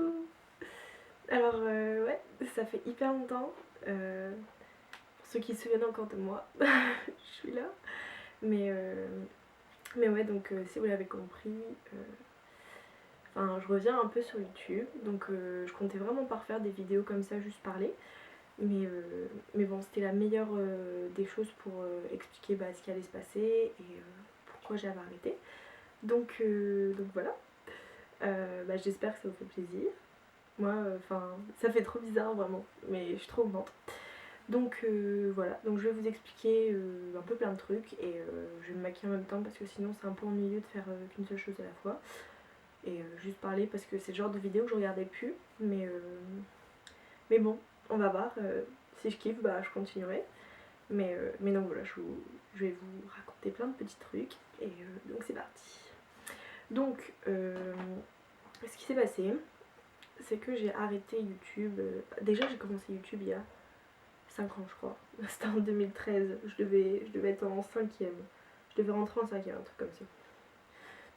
Coucou. Alors ouais, ça fait hyper longtemps. Pour ceux qui se souviennent encore de moi, je suis là. Mais ouais, donc si vous l'avez compris, je reviens un peu sur YouTube. Donc je comptais vraiment pas refaire des vidéos comme ça, juste parler. Mais bon, c'était la meilleure des choses pour expliquer ce qui allait se passer et pourquoi j'avais arrêté. Donc voilà. J'espère que ça vous fait plaisir. Moi, ça fait trop bizarre vraiment, mais je suis trop contente. Donc voilà, donc je vais vous expliquer un peu plein de trucs et je vais me maquiller en même temps parce que sinon c'est un peu ennuyeux de faire qu'une seule chose à la fois. Et juste parler parce que c'est le genre de vidéo que je regardais plus, mais bon, on va voir. Si je kiffe, je continuerai. Mais non, voilà, je vais vous raconter plein de petits trucs et donc c'est parti. Donc, ce qui s'est passé, c'est que j'ai arrêté YouTube. Déjà, j'ai commencé YouTube il y a 5 ans, je crois. C'était en 2013. Je devais être en 5ème. Je devais rentrer en 5ème, un truc comme ça.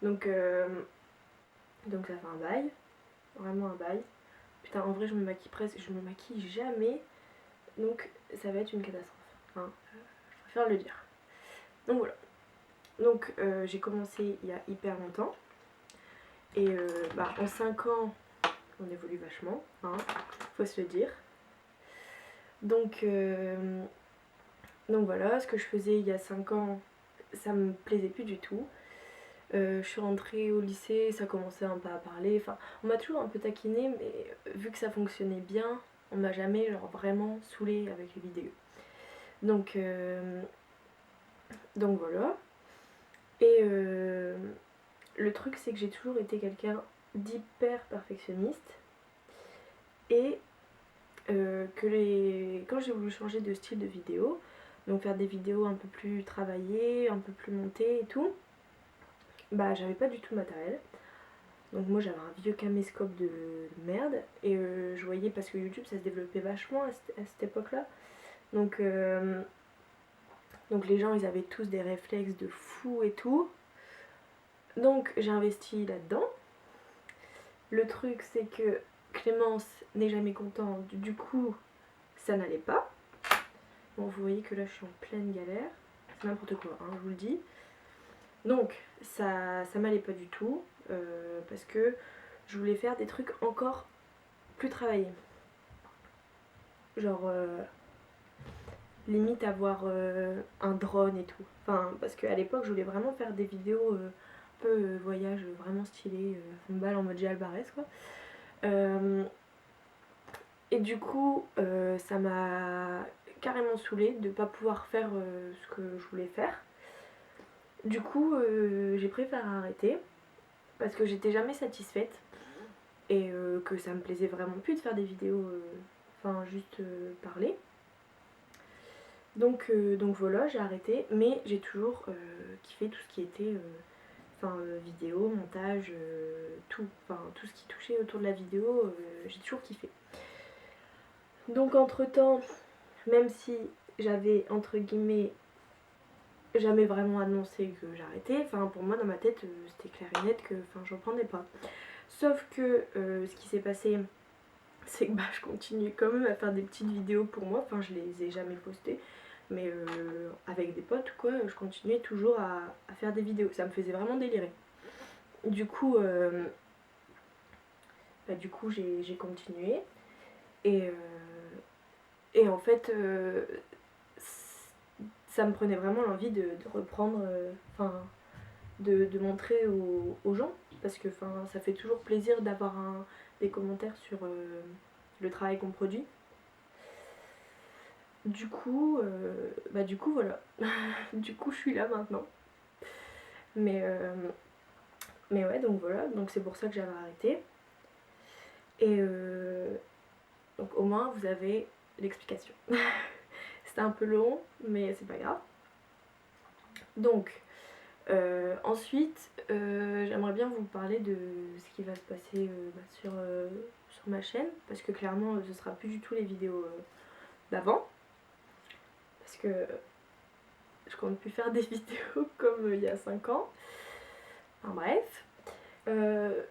Donc ça fait un bail. Vraiment un bail. Putain, en vrai, je me maquille presque. Je me maquille jamais. Donc ça va être une catastrophe. Je préfère le dire. Donc voilà. Donc j'ai commencé il y a hyper longtemps. Et en 5 ans, on évolue vachement. Faut se le dire. Donc voilà, ce que je faisais il y a 5 ans, ça me plaisait plus du tout. Je suis rentrée au lycée, ça commençait un peu à parler. On m'a toujours un peu taquinée, mais vu que ça fonctionnait bien, on m'a jamais vraiment saoulée avec les vidéos. Donc voilà. Et le truc, c'est que j'ai toujours été quelqu'un d'hyper perfectionniste. Et quand j'ai voulu changer de style de vidéo, donc faire des vidéos un peu plus travaillées, un peu plus montées et tout, j'avais pas du tout le matériel. Donc moi j'avais un vieux caméscope de merde et je voyais parce que YouTube ça se développait vachement à cette époque là. Donc les gens ils avaient tous des réflexes de fou et tout. Donc j'ai investi là-dedans. Le truc c'est que Clémence n'est jamais contente, du coup ça n'allait pas. Bon, vous voyez que là je suis en pleine galère, c'est n'importe quoi, je vous le dis. Donc ça m'allait pas du tout parce que je voulais faire des trucs encore plus travaillés. Genre limite avoir un drone et tout. Parce qu'à l'époque je voulais vraiment faire des vidéos un peu voyage vraiment stylé, une balle en mode J. Alvarez quoi. Et du coup ça m'a carrément saoulée de pas pouvoir faire ce que je voulais faire. Du coup j'ai préféré arrêter parce que j'étais jamais satisfaite et que ça me plaisait vraiment plus de faire des vidéos juste parler. Donc voilà, j'ai arrêté, mais j'ai toujours kiffé tout ce qui était vidéo, montage, tout ce qui touchait autour de la vidéo, j'ai toujours kiffé. Donc entre temps, même si j'avais entre guillemets jamais vraiment annoncé que j'arrêtais, pour moi dans ma tête c'était clair et net que j'en prenais pas. Sauf que ce qui s'est passé, c'est que je continue quand même à faire des petites vidéos pour moi, je les ai jamais postées, mais avec des potes quoi, je continuais toujours à faire des vidéos, ça me faisait vraiment délirer. Du coup j'ai continué et en fait ça me prenait vraiment l'envie de reprendre, de montrer aux gens, parce que ça fait toujours plaisir d'avoir des commentaires sur le travail qu'on produit. Du coup voilà. Du coup je suis là maintenant. Mais ouais, donc voilà, donc c'est pour ça que j'avais arrêté. Et donc au moins vous avez l'explication. C'était un peu long, mais c'est pas grave. Donc ensuite j'aimerais bien vous parler de ce qui va se passer sur ma chaîne, parce que clairement ce sera plus du tout les vidéos d'avant, parce que je compte plus faire des vidéos comme il y a 5 ans. Bref.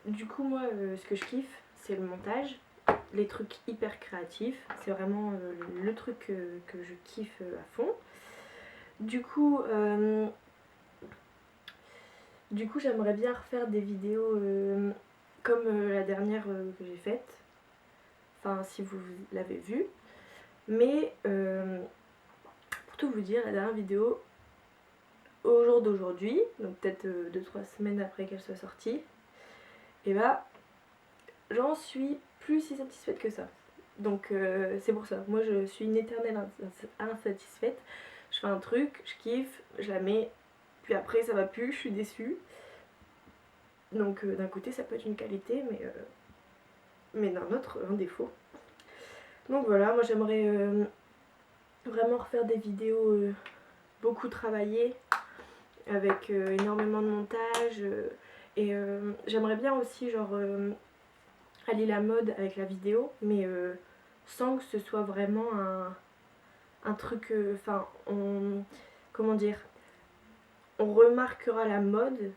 Du coup moi ce que je kiffe c'est le montage, les trucs hyper créatifs, c'est vraiment le truc que je kiffe à fond. Du coup j'aimerais bien refaire des vidéos comme la dernière que j'ai faite, enfin si vous l'avez vue, mais pour tout vous dire, la dernière vidéo au jour d'aujourd'hui, donc peut-être 2-3 semaines après qu'elle soit sortie, et bah j'en suis plus si satisfaite que ça. Donc c'est pour ça, moi je suis une éternelle insatisfaite. Je fais un truc, je kiffe, je la mets, puis après ça va plus, je suis déçue. Donc d'un côté ça peut être une qualité, mais d'un autre un défaut. Donc voilà, moi j'aimerais vraiment refaire des vidéos beaucoup travaillées, avec énormément de montage, et j'aimerais bien aussi genre allier la mode avec la vidéo, mais sans que ce soit vraiment un truc, enfin comment dire, on remarquera la mode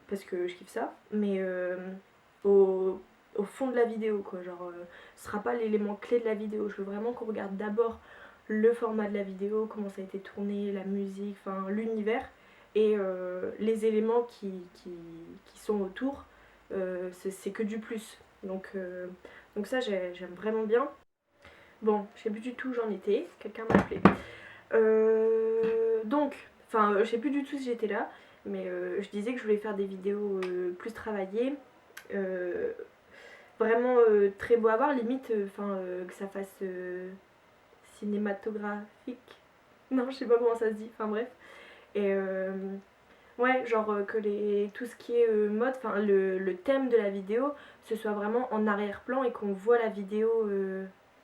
parce que je kiffe ça, mais au fond de la vidéo quoi, genre ce sera pas l'élément clé de la vidéo. Je veux vraiment qu'on regarde d'abord le format de la vidéo, comment ça a été tourné, la musique, enfin l'univers, et les éléments qui sont autour, c'est que du plus. Donc ça j'aime vraiment bien. Bon, je sais plus du tout où j'en étais, quelqu'un m'a appelé. Je sais plus du tout si j'étais là, mais je disais que je voulais faire des vidéos plus travaillées, vraiment très beau à voir, limite que ça fasse cinématographique. Non, je sais pas comment ça se dit, enfin bref. Et ouais, genre que tout ce qui est mode, enfin le thème de la vidéo, ce soit vraiment en arrière-plan et qu'on voit la vidéo,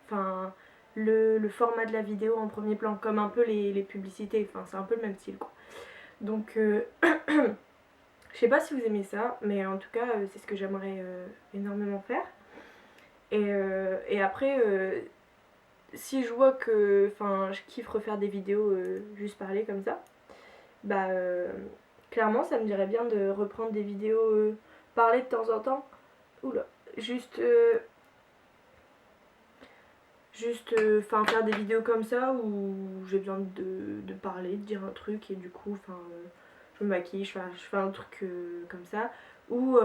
enfin le format de la vidéo en premier plan, comme un peu les publicités, enfin c'est un peu le même style quoi. Donc je sais pas si vous aimez ça, mais en tout cas c'est ce que j'aimerais énormément faire. Et après, si je vois que je kiffe refaire des vidéos juste parler comme ça, bah clairement ça me dirait bien de reprendre des vidéos parler de temps en temps. Oula, juste faire des vidéos comme ça où j'ai besoin de parler, de dire un truc, et du coup je me maquille, je fais un truc comme ça, ou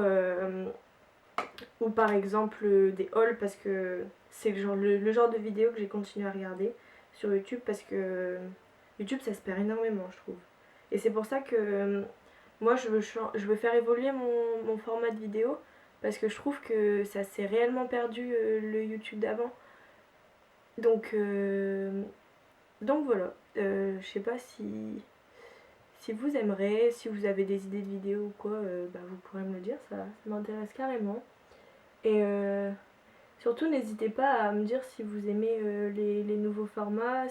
par exemple des hauls, parce que c'est le genre de vidéo que j'ai continué à regarder sur YouTube, parce que YouTube ça se perd énormément je trouve. Et c'est pour ça que moi je veux faire évoluer mon format de vidéo, parce que je trouve que ça s'est réellement perdu le YouTube d'avant. Donc voilà, je sais pas si vous aimerez, si vous avez des idées de vidéos ou quoi, vous pourrez me le dire, ça m'intéresse carrément. Et surtout n'hésitez pas à me dire si vous aimez les nouveaux formats,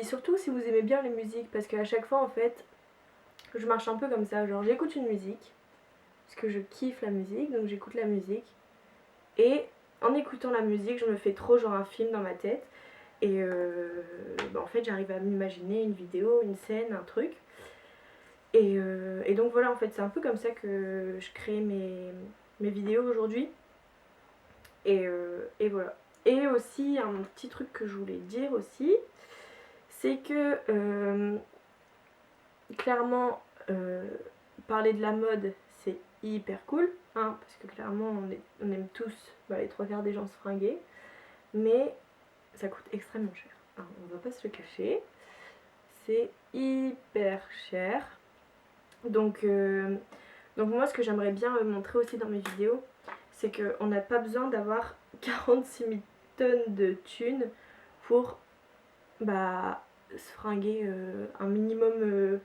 surtout si vous aimez bien les musiques, parce qu'à chaque fois en fait, je marche un peu comme ça, genre j'écoute une musique, parce que je kiffe la musique, donc j'écoute la musique, et en écoutant la musique, je me fais trop genre un film dans ma tête, et en fait j'arrive à m'imaginer une vidéo, une scène, un truc, et donc voilà, en fait c'est un peu comme ça que je crée mes vidéos aujourd'hui, et voilà. Et aussi un petit truc que je voulais dire aussi, c'est que clairement parler de la mode c'est hyper cool, hein, parce que clairement on aime tous, les trois quarts des gens se fringuer, mais ça coûte extrêmement cher, hein, on va pas se le cacher, c'est hyper cher. Donc moi ce que j'aimerais bien montrer aussi dans mes vidéos, c'est qu'on n'a pas besoin d'avoir 46 000 tonnes de thunes pour se fringuer un minimum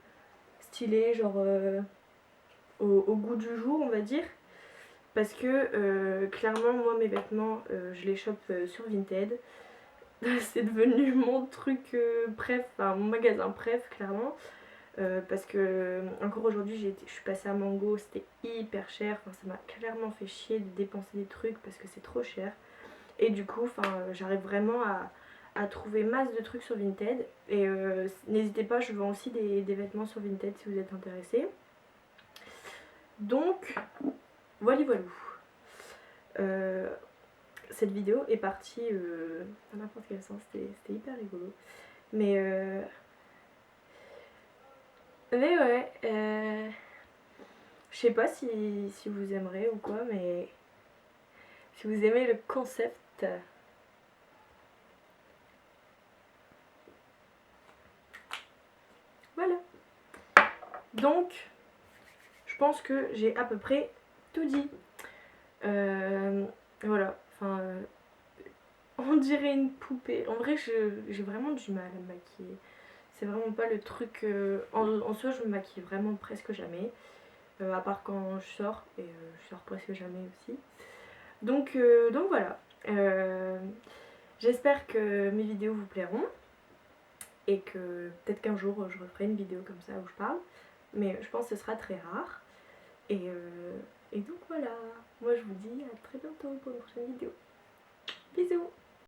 stylé, genre au goût du jour on va dire. Parce que clairement moi mes vêtements je les chope sur Vinted. C'est devenu mon truc préf, mon magasin préf clairement. Parce que encore aujourd'hui je suis passée à Mango, c'était hyper cher, ça m'a clairement fait chier de dépenser des trucs parce que c'est trop cher. Et du coup j'arrive vraiment à trouver masse de trucs sur Vinted. Et n'hésitez pas, je vends aussi des vêtements sur Vinted si vous êtes intéressés. Donc voilà. cette vidéo est partie dans n'importe quel sens, c'était hyper rigolo. Mais ouais, je sais pas si vous aimerez ou quoi, mais si vous aimez le concept, voilà. Donc, je pense que j'ai à peu près tout dit. Voilà, enfin, on dirait une poupée. En vrai, j'ai vraiment du mal à me maquiller. C'est vraiment pas le truc. En soi, je me maquille vraiment presque jamais. À part quand je sors, et je sors presque jamais aussi. Donc voilà. J'espère que mes vidéos vous plairont. Et que peut-être qu'un jour je referai une vidéo comme ça où je parle. Mais je pense que ce sera très rare. Et donc voilà. Moi je vous dis à très bientôt pour une prochaine vidéo. Bisous!